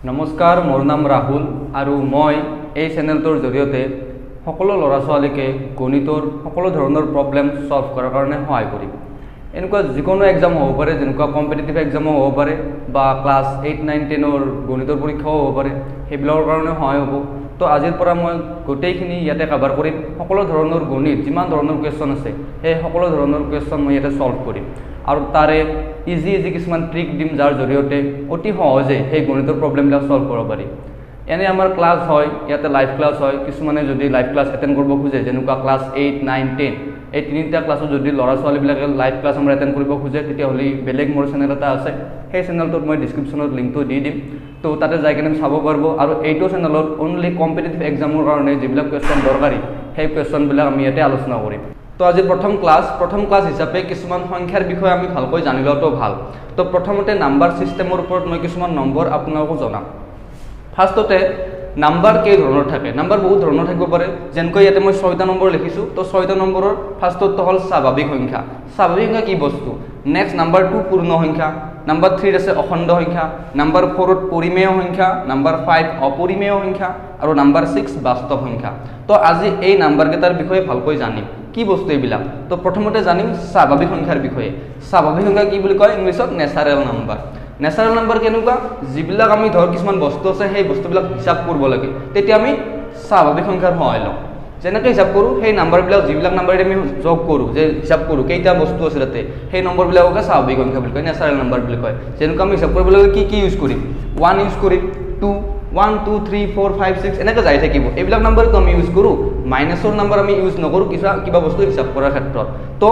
নমস্কাৰ, মোৰ নাম ৰাহুল আৰু মই এই চেনেলটোৰ জৰিয়তে সকলো ল'ৰা ছোৱালীকে গণিতৰ সকলো ধৰণৰ প্ৰব্লেম সলভ কৰাৰ কাৰণে সহায় কৰিম। এনেকুৱা যিকোনো এক্সাম হ'ব পাৰে, যেনেকুৱা কম্পিটিটিভ এক্সামো হ'ব পাৰে বা ক্লাছ 8, 9, 10ৰ গণিতৰ পৰীক্ষাও হ'ব পাৰে, সেইবিলাকৰ কাৰণে সহায় হ'ব। তো আজিৰ পৰা মই গোটেইখিনি ইয়াতে কভাৰ কৰিম। সকলো ধৰণৰ গণিত যিমান ধৰণৰ কুৱেশ্যন আছে সেই সকলো ধৰণৰ কুৱেশ্যন মই ইয়াতে সলভ কৰিম আৰু তাৰে ইজি কিছুমান ট্ৰিক দিম, যাৰ জৰিয়তে অতি সহজে সেই গণিতৰ প্ৰব্লেমবিলাক সলভ কৰিব পাৰি। এনে আমাৰ ক্লাছ হয়, ইয়াতে লাইভ ক্লাছ হয়। কিছুমানে যদি লাইভ ক্লাছ এটেণ্ড কৰিব খোজে, যেনেকুৱা ক্লাছ 8, 9, 10 এই তিনিটা ক্লাছত যদি ল'ৰা ছোৱালীবিলাকে লাইভ ক্লাছ আমাৰ এটেণ্ড কৰিব খোজে, তেতিয়াহ'লে বেলেগ মোৰ চেনেল এটা আছে, সেই চেনেলটোত মই ডিছক্ৰিপশ্যনত লিংকটো দি দিম। তো তাতে যাই কিনে চাব পাৰিব। আৰু এইটো চেনেলত অনলি কম্পিটিটিভ এক্সামৰ কাৰণে যিবিলাক কুৱেশ্যন দৰকাৰী সেই কুৱেশ্যনবিলাক আমি ইয়াতে আলোচনা কৰিম। তো আজি প্ৰথম ক্লাছ হিচাপে কিছুমান সংখ্যাৰ বিষয়ে আমি ভালকৈ জানি লোৱাটো ভাল। তো প্ৰথমতে নাম্বাৰ ছিষ্টেমৰ ওপৰত মই কিছুমান নম্বৰ আপোনালোকো জনাম। ফাৰ্ষ্টতে নাম্বাৰ কেই ধৰণৰ থাকে? নাম্বাৰ বহুত ধৰণৰ থাকিব পাৰে। যেনেকৈ ইয়াতে মই 6টা নম্বৰ লিখিছোঁ, তো 6টা নম্বৰৰ ফাৰ্ষ্টটো হ'ল স্বাভাৱিক সংখ্যা। স্বাভাৱিক সংখ্যা কি বস্তু? নেক্সট নাম্বাৰ 2 পূৰ্ণ সংখ্যা, নাম্বাৰ 3 আছে অখণ্ড সংখ্যা, নাম্বাৰ 4ত পৰিমেয় সংখ্যা, নাম্বাৰ 5 অপৰিমেয় সংখ্যা আৰু নাম্বাৰ 6 বাস্তৱ সংখ্যা। তো আজি এই নাম্বাৰকেইটাৰ বিষয়ে ভালকৈ জানিম কি বস্তু এইবিলাক। তো প্ৰথমতে জানিম স্বাভাৱিক সংখ্যাৰ বিষয়ে। স্বাভাৱিক সংখ্যা কি বুলি কয় ইংলিছত? Natural number. নেচাৰেল নাম্বাৰ কেনেকুৱা? যিবিলাক আমি ধৰ কিছুমান বস্তু আছে সেই বস্তুবিলাক হিচাপ কৰিব লাগে, তেতিয়া আমি স্বাভাৱিক সংখ্যাৰ সহায় লওঁ। যেনেকৈ হিচাপ কৰোঁ সেই নাম্বাৰবিলাক, যিবিলাক নাম্বাৰেৰে আমি যোগ কৰোঁ, যে হিচাপ কৰোঁ কেইটা বস্তু আছে তাতে, সেই নম্বৰবিলাককে স্বাভাৱিক সংখ্যা বুলি কয়, নেচাৰেল নাম্বাৰ বুলি কয়। যেনেকুৱা আমি হিচাপ কৰিবলৈ কি ইউজ কৰিম? 1 ইউজ কৰিম, 2, 1, 2, 3, 4, 5, 6 এনেকৈ যাই থাকিব। এইবিলাক নাম্বাৰটো আমি ইউজ কৰোঁ। মাইনাছৰ নাম্বাৰ আমি ইউজ নকৰোঁ কিবা বস্তু হিচাপ কৰাৰ ক্ষেত্ৰত। তো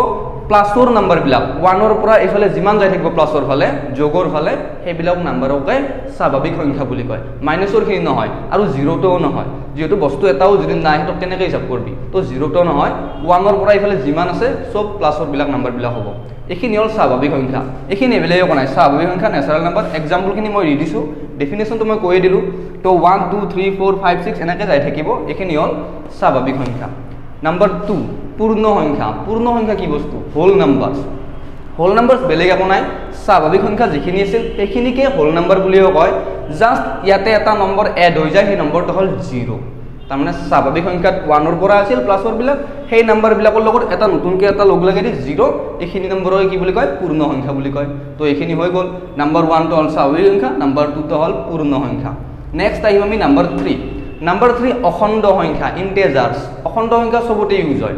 প্লাছৰ নাম্বাৰবিলাক 1ৰ পৰা এইফালে যিমান যাই থাকিব প্লাছৰ ফালে, যোগৰ ফালে, সেইবিলাক নাম্বাৰকে স্বাভাৱিক সংখ্যা বুলি কয়। মাইনাছৰখিনি নহয় আৰু 0টোও নহয়, যিহেতু বস্তু এটাও যদি নাই সিহঁতক কেনেকৈ হিচাপ কৰিবি। তো 0টো নহয়, 1ৰ পৰা এইফালে যিমান আছে চব প্লাছৰবিলাক নাম্বাৰবিলাক হ'ব। এইখিনি হ'ল স্বাভাৱিক সংখ্যা। এইখিনি বেলেগ একো নাই। স্বাভাৱিক সংখ্যা, নেচাৰেল নাম্বাৰ। এক্সাম্পলখিনি মই দি দিছোঁ, ডেফিনেশ্যনটো মই কৈয়ে দিলোঁ। তো 1, 2, 3, 4, 5, 6 এনেকৈ যাই থাকিব। এইখিনি হ'ল স্বাভাৱিক সংখ্যা। নাম্বাৰ 2 পূৰ্ণ সংখ্যা। পূৰ্ণ সংখ্যা কি বস্তু? Whole numbers. হোল নাম্বাৰছ বেলেগ একো নাই। স্বাভাৱিক সংখ্যা যিখিনি আছিল সেইখিনিকে হোল নাম্বাৰ বুলিও কয়। জাষ্ট ইয়াতে এটা নম্বৰ এড হৈ যায়, সেই নম্বৰটো হ'ল 0। তাৰমানে স্বাভাৱিক সংখ্যাত 1ৰ পৰা আছিল প্লাছৰবিলাক, সেই নাম্বাৰবিলাকৰ লগত এটা নতুনকৈ এটা লগ লাগি দি 0, এইখিনি নম্বৰক কি বুলি কয়? পূৰ্ণ সংখ্যা বুলি কয়। তো এইখিনি হৈ গ'ল। নাম্বাৰ 1টো হ'ল স্বাভাৱিক সংখ্যা, নাম্বাৰ 2টো হ'ল পূৰ্ণ সংখ্যা। নেক্সট আহিম আমি নাম্বাৰ 3। নাম্বাৰ 3 অখণ্ড সংখ্যা, ইণ্টেজাৰ্ছ। অখণ্ড সংখ্যা চবতে ইউজ হয়।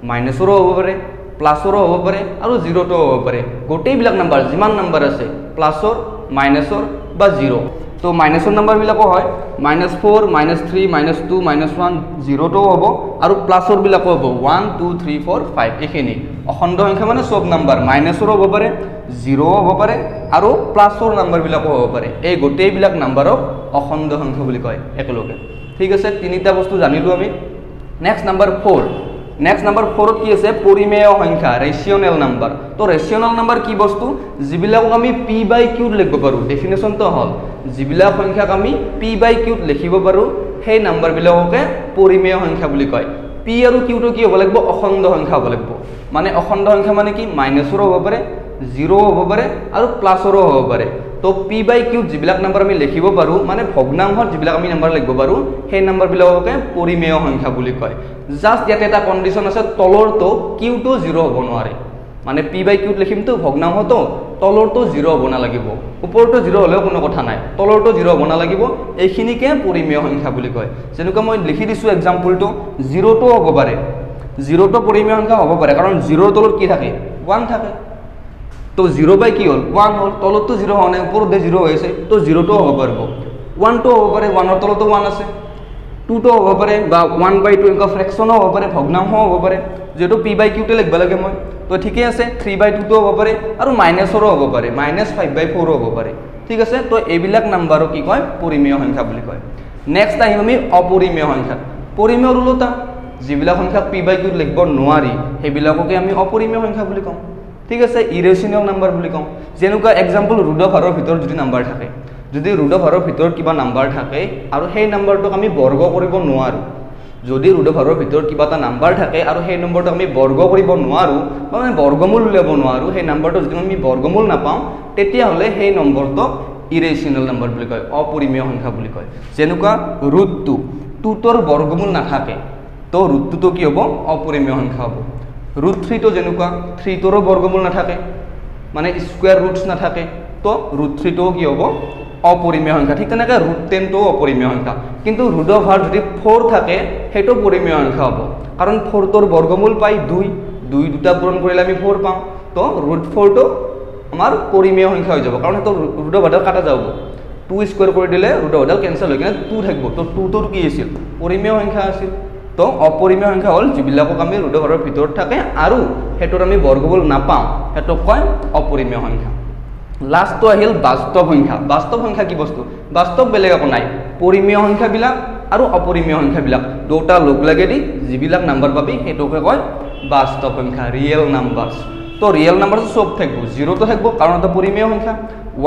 মাইনাছৰো হ'ব পাৰে, প্লাছৰো হ'ব পাৰে আৰু 0টোও হ'ব পাৰে। গোটেইবিলাক নাম্বাৰ যিমান নাম্বাৰ আছে প্লাছৰ, মাইনাছৰ বা 0। তো মাইনাছৰ নাম্বাৰবিলাকো হয়, -4, -3, -2, -1, 0টোও হ'ব আৰু প্লাছৰবিলাকো হ'ব 1, 2, 3, 4, 5 এইখিনি। অখণ্ড সংখ্যা মানে চব নাম্বাৰ, মাইনাছৰো হ'ব পাৰে, 0ও হ'ব পাৰে আৰু প্লাছৰ নাম্বাৰবিলাকো হ'ব পাৰে। এই গোটেইবিলাক নাম্বাৰক অখণ্ড সংখ্যা বুলি কয় একেলগে। ঠিক আছে, তিনিটা বস্তু জানিলোঁ আমি। Next number 4। নেক্সট নাম্বাৰ 4ত কি আছে? পৰিমেয় সংখ্যা, ৰেচিঅনেল নাম্বাৰ। তো ৰেচিঅনেল নাম্বাৰ কি বস্তু? যিবিলাকক আমি p/q লিখিব পাৰোঁ। ডেফিনেশ্যনটো হ'ল যিবিলাক সংখ্যাক আমি p/q লিখিব পাৰোঁ সেই নাম্বাৰবিলাককে পৰিমেয় সংখ্যা বুলি কয়। p আৰু qটো কি হ'ব লাগিব? অখণ্ড সংখ্যা হ'ব লাগিব। মানে অখণ্ড সংখ্যা মানে কি? মাইনাছৰো হ'ব পাৰে, 0ও হ'ব পাৰে আৰু প্লাছৰো হ'ব পাৰে। তো p/q যিবিলাক নাম্বাৰ আমি লিখিব পাৰোঁ, মানে ভগ্নাংশত যিবিলাক আমি নাম্বাৰ লিখিব পাৰোঁ, সেই নাম্বাৰবিলাককে পৰিমেয় সংখ্যা বুলি কয়। জাষ্ট ইয়াতে এটা কণ্ডিশ্যন আছে, তলৰটো qটো 0 হ'ব নোৱাৰে। মানে p/q লিখিমতো ভগ্নাংশটো, তলৰটো 0 হ'ব নালাগিব। ওপৰটো 0 হ'লেও কোনো কথা নাই, তলৰটো 0 হ'ব নালাগিব। এইখিনিকে পৰিমেয় সংখ্যা বুলি কয়। যেনেকুৱা মই লিখি দিছোঁ এক্সাম্পলটো, 0টো হ'ব পাৰে, 0টো পৰিমেয় সংখ্যা হ'ব পাৰে, কাৰণ 0ৰ তলত কি থাকে? 1 থাকে। তো 0 কি হ'ল? 1 হ'ল। তলততো 0 হোৱা নাই, ওপৰতে 0 হৈ আছে, তো 0টো হ'ব পাৰিব। 1টো হ'ব পাৰে, 1ৰ তলতো 1 আছে। 2টো হ'ব পাৰে বা 1/2 এনেকুৱা ফ্ৰেকশ্যনো হ'ব পাৰে, ভগ্নাংশও হ'ব পাৰে। যিহেতু p/qতে লিখিব লাগে মই, তো ঠিকে আছে। 3/2টো হ'ব পাৰে আৰু মাইনাছৰো হ'ব পাৰে, -5/4ও হ'ব পাৰে। ঠিক আছে, তো এইবিলাক নাম্বাৰক কি কয়? পৰিমেয় সংখ্যা বুলি কয়। নেক্সট আহিম আমি অপৰিমেয় সংখ্যা। পৰিমেয় ওলোটা, যিবিলাক সংখ্যাক p/q লিখিব নোৱাৰি সেইবিলাককে আমি অপৰিমেয় সংখ্যা বুলি কওঁ। ঠিক আছে, ইৰেচনেল নাম্বাৰ বুলি কওঁ। যেনেকুৱা এক্সাম্পল, ৰুট অফ হাৰৰ ভিতৰত যদি নাম্বাৰ থাকে, যদি ৰুট অফ হাৰৰ ভিতৰত কিবা নাম্বাৰ থাকে আৰু সেই নাম্বাৰটোক আমি বৰ্গ কৰিব নোৱাৰোঁ, যদি ৰুট অফ হাৰৰ ভিতৰত কিবা এটা নাম্বাৰ থাকে আৰু সেই নম্বৰটোক আমি বৰ্গ কৰিব নোৱাৰোঁ বা বৰ্গমূল উলিয়াব নোৱাৰোঁ, সেই নাম্বাৰটো যদি আমি বৰ্গমূল নাপাওঁ, তেতিয়াহ'লে সেই নম্বৰটোক ইৰেচনেল নাম্বাৰ বুলি কয়, অপৰিমেয় সংখ্যা বুলি কয়। যেনেকুৱা √2 ৰ বৰ্গমূল নাথাকে, তো √2 কি হ'ব? অপৰিমেয় সংখ্যা হ'ব। √3 যেনেকুৱা 3ৰ বৰ্গমূল নাথাকে, মানে স্কুৱেৰ ৰুটছ নাথাকে, তো √3 কি হ'ব? অপৰিমেয় সংখ্যা। ঠিক তেনেকৈ √10 অপৰিমেয় সংখ্যা। কিন্তু √4 যদি 4 থাকে সেইটো পৰিমেয় সংখ্যা হ'ব, কাৰণ 4ৰ বৰ্গমূল পাই 2, দুটা পূৰণ কৰিলে আমি 4 পাওঁ। তো √4 আমাৰ পৰিমেয় সংখ্যা হৈ যাব, কাৰণ সেইটো √4 কাটা যাব। 2 স্কুৱেৰ কৰি দিলে √4 কেনচেল হৈ কিনে 2 থাকিব, তো 2টোৰ কি আছিল? পৰিমেয় সংখ্যা আছিল। তো অপৰিমেয় সংখ্যা হ'ল যিবিলাকক আমি √4 ভিতৰত থাকে আৰু সেইটোৰ আমি বৰ্গমূল নাপাওঁ, সেইটোক কয় অপৰিমেয় সংখ্যা। লাষ্টটো আহিল বাস্তৱ সংখ্যা। বাস্তৱ সংখ্যা কি বস্তু? বাস্তৱ বেলেগ একো নাই, পৰিমেয় সংখ্যাবিলাক আৰু অপৰিমেয় সংখ্যাবিলাক দুটা লগ লাগেদি যিবিলাক নাম্বাৰ পাবি সেইটোকে কয় বাস্তৱ সংখ্যা, ৰিয়েল নাম্বাৰছ। তো ৰিয়েল নাম্বাৰছ চব থাকিব, 0 থাকিব কাৰণ এটা পৰিমেয় সংখ্যা,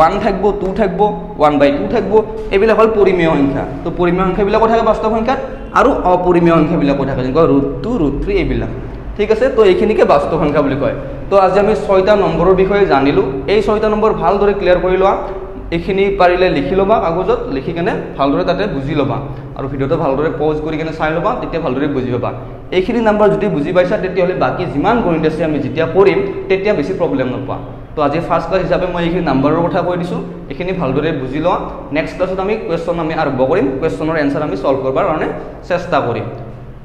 1 থাকিব, 2 থাকিব, 1/2 থাকিব, এইবিলাক হ'ল পৰিমেয় সংখ্যা। তো পৰিমেয় সংখ্যাবিলাকো থাকে বাস্তৱ সংখ্যাত আৰু অপৰিমেয় সংখ্যাবিলাকো থাকে, যেনেকুৱা √2, √3 এইবিলাক। ঠিক আছে, তো এইখিনিকে বাস্তৱ সংখ্যা বুলি কয়। তো আজি আমি 6টা নম্বৰৰ বিষয়ে জানিলোঁ। এই 6টা নম্বৰ ভালদৰে ক্লিয়াৰ কৰি লোৱা, এইখিনি পাৰিলে লিখি ল'বা কাগজত, লিখি কেনে ভালদৰে তাতে বুজি ল'বা আৰু ভিডিঅ'টো ভালদৰে পজ কৰি কেনে চাই ল'বা, তেতিয়া ভালদৰে বুজি পাবা। এইখিনি নাম্বাৰ যদি বুজি পাইছা তেতিয়াহ'লে বাকী যিমান গণিত আছে আমি যেতিয়া কৰিম তেতিয়া বেছি প্ৰব্লেম নোপোৱা। তো আজি ফাৰ্ষ্ট ক্লাছ হিচাপে মই এইখিনি নাম্বাৰৰ কথা কৈ দিছোঁ, এইখিনি ভালদৰে বুজি লোৱা। নেক্সট ক্লাছত আমি কুৱেশ্যন আমি আৰম্ভ কৰিম, কুৱেশ্যনৰ এনচাৰ আমি চল্ভ কৰিবৰ কাৰণে চেষ্টা কৰিম।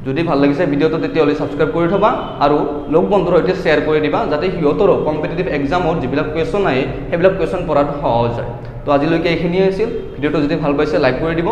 যদি ভাল লাগিছে ভিডিঅ'টো তেতিয়াহ'লে ছাবস্ক্ৰাইব কৰি থ'বা আৰু লগ বন্ধুৰ সৈতে শ্বেয়াৰ কৰি দিবা, যাতে সিহঁতৰো কম্পিটিটিভ এক্সামত যিবিলাক কুৱেশ্যন আহে সেইবিলাক কুৱেশ্যন পঢ়াটো সহজ হয়। তো আজিলৈকে এইখিনিয়ে আছিল। ভিডিঅ'টো যদি ভাল পাইছে লাইক কৰি দিব,